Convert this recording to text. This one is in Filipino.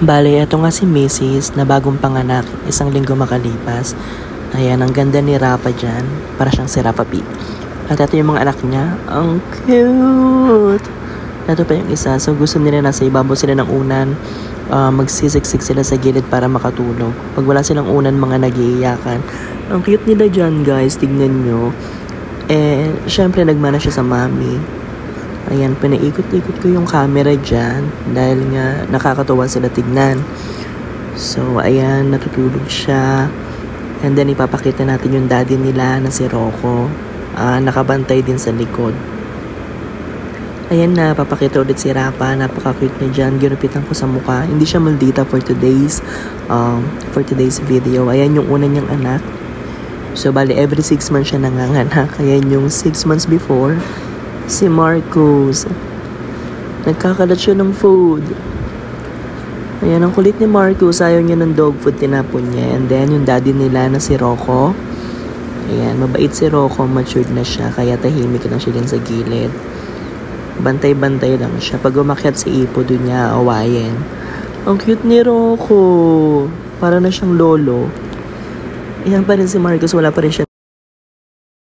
Bale, eto nga si Mrs. na bagong panganak, isang linggo makalipas. Ayan, ang ganda ni Rafa dyan. Para siyang si Rafa P. At ito yung mga anak niya. Ang cute! Ito pa yung isa. So gusto nila nasa ibabaw sila ng unan. Magsisiksik sila sa gilid para makatulog. Pag wala silang unan, mga nag-iiyakan. Ang cute nila dyan, guys. Tignan nyo. Syempre nagmana siya sa mami. Ayan, pinaikot-ikot ko yung camera dyan dahil nga nakakatuwa sila tignan. So, ayan, natutulog siya. And then, ipapakita natin yung daddy nila na si Rocco. Nakabantay din sa likod. Ayan na, papakita ulit si Rafa. Napaka-cute niya dyan. Ginupitan ko sa mukha. Hindi siya maldita for today's video. Ayan yung una niyang anak. So, bali, every 6 months siya nanganganak. Ayan yung 6 months before. Si Marcos. Nagkakalat siya ng food. Ayan, ang kulit ni Marcos. Ayaw niya ng dog food, tinapon niya. And then, yung daddy nila na si Rocco. Ayan, mabait si Rocco. Matured na siya. Kaya tahimik lang siya din sa gilid. Bantay-bantay lang siya. Pag umakyat si Ipo, doon niya awayin. Ang cute ni Rocco. Para na siyang lolo. Ayan pa rin si Marcos. Wala pa rin siya